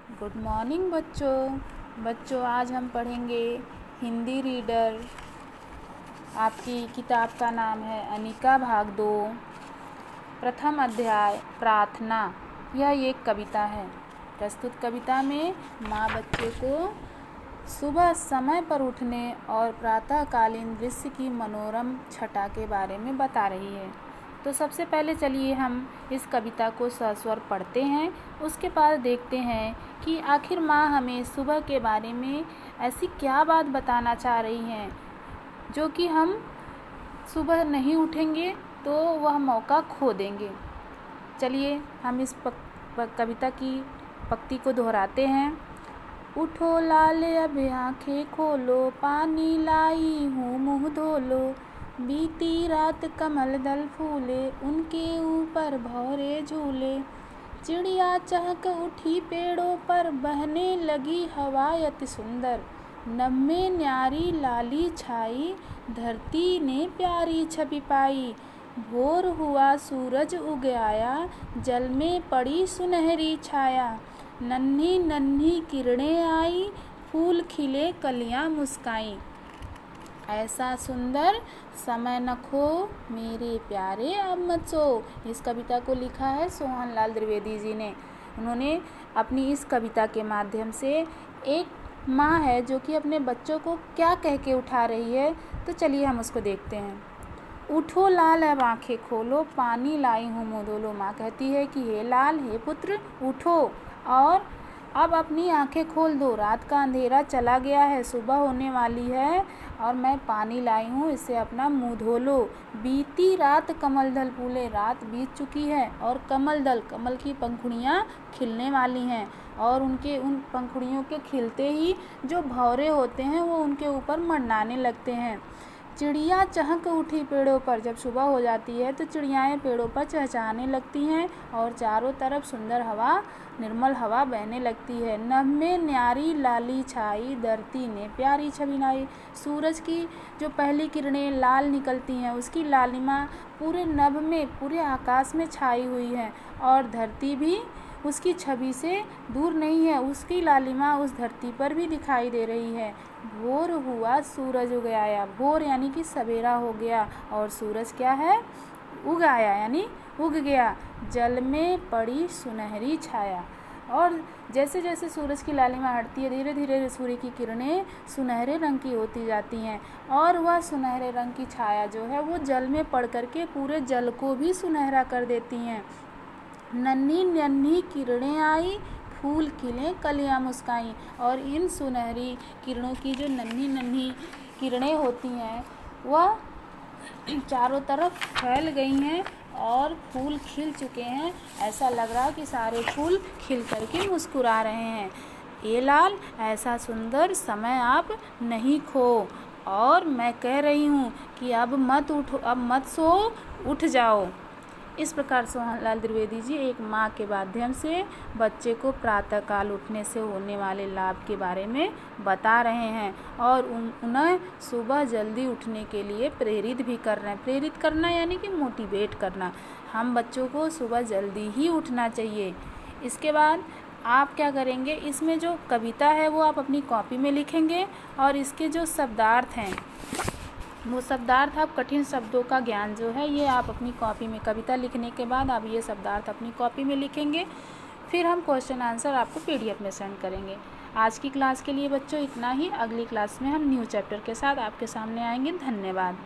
Good morning बच्चों आज हम पढ़ेंगे हिंदी रीडर। आपकी किताब का नाम है अनिका भाग 2, प्रथम अध्याय प्रार्थना। यह एक कविता है। प्रस्तुत कविता में माँ बच्चे को सुबह समय पर उठने और प्रातःकालीन दृश्य की मनोरम छटा के बारे में बता रही है। तो सबसे पहले चलिए हम इस कविता को सस्वर पढ़ते हैं, उसके बाद देखते हैं कि आखिर माँ हमें सुबह के बारे में ऐसी क्या बात बताना चाह रही हैं जो कि हम सुबह नहीं उठेंगे तो वह मौका खो देंगे। चलिए हम इस कविता की पंक्ति को दोहराते हैं। उठो लाल अब आँखें खोलो, पानी लाई हूँ मुँह धो लो, बीती रात कमल दल फूले, उनके ऊपर भौरे झूले, चिड़िया चहक उठी पेड़ों पर, बहने लगी हवा अति सुंदर, नभ में न्यारी लाली छाई, धरती ने प्यारी छवि पाई, भोर हुआ सूरज उग आया, जल में पड़ी सुनहरी छाया, नन्ही नन्ही किरणें आई, फूल खिले कलियां मुस्काई, ऐसा सुंदर समय न खो मेरे प्यारे अब मत सो। इस कविता को लिखा है सोहन लाल द्विवेदी जी ने। उन्होंने अपनी इस कविता के माध्यम से एक माँ है जो कि अपने बच्चों को क्या कह के उठा रही है, तो चलिए हम उसको देखते हैं। उठो लाल अब आँखें खोलो, पानी लाई हूँ मुँह धो लो। माँ कहती है कि हे लाल, हे पुत्र, उठो और अब अपनी आंखें खोल दो। रात का अंधेरा चला गया है, सुबह होने वाली है और मैं पानी लाई हूँ, इससे अपना मुंह धो लो। बीती रात कमल दल फूले, रात बीत चुकी है और कमल दल, कमल की पंखुड़ियाँ खिलने वाली हैं और उनके उन पंखुड़ियों के खिलते ही जो भौरे होते हैं वो उनके ऊपर मंडराने लगते हैं। चिड़िया चहक उठी पेड़ों पर, जब सुबह हो जाती है तो चिड़ियाएँ पेड़ों पर चहचहाने लगती हैं और चारों तरफ सुंदर हवा, निर्मल हवा बहने लगती है। नभ में न्यारी लाली छाई, धरती ने प्यारी छवि लाई। सूरज की जो पहली किरणें लाल निकलती हैं उसकी लालिमा पूरे नभ में, पूरे आकाश में छाई हुई है और धरती भी उसकी छवि से दूर नहीं है, उसकी लालिमा उस धरती पर भी दिखाई दे रही है। भोर हुआ सूरज उग आया, भोर यानी कि सवेरा हो गया और सूरज क्या है, उग आया यानी उग गया। जल में पड़ी सुनहरी छाया, और जैसे जैसे सूरज की लालिमा हटती है धीरे धीरे सूर्य की किरणें सुनहरे रंग की होती जाती हैं और वह सुनहरे रंग की छाया जो है वो जल में पड़ करके पूरे जल को भी सुनहरा कर देती हैं। नन्ही नन्ही किरणें आई, फूल खिले कलियां मुस्काई, और इन सुनहरी किरणों की जो नन्ही नन्ही किरणें होती हैं वह चारों तरफ फैल गई हैं और फूल खिल चुके हैं। ऐसा लग रहा है कि सारे फूल खिल करके मुस्कुरा रहे हैं। ये लाल, ऐसा सुंदर समय आप नहीं खो, और मैं कह रही हूँ कि अब मत उठो, अब मत सो, उठ जाओ। इस प्रकार सोहन लाल द्विवेदी जी एक माँ के माध्यम से बच्चे को प्रातःकाल उठने से होने वाले लाभ के बारे में बता रहे हैं और उन्हें सुबह जल्दी उठने के लिए प्रेरित भी कर रहे हैं। प्रेरित करना यानी कि मोटिवेट करना। हम बच्चों को सुबह जल्दी ही उठना चाहिए। इसके बाद आप क्या करेंगे, इसमें जो कविता है वो आप अपनी कॉपी में लिखेंगे और इसके जो शब्दार्थ हैं वो शब्दार्थ, आप कठिन शब्दों का ज्ञान जो है ये आप अपनी कॉपी में, कविता लिखने के बाद आप ये शब्दार्थ अपनी कॉपी में लिखेंगे। फिर हम क्वेश्चन आंसर आपको PDF में सेंड करेंगे। आज की क्लास के लिए बच्चों इतना ही। अगली क्लास में हम न्यू चैप्टर के साथ आपके सामने आएंगे। धन्यवाद।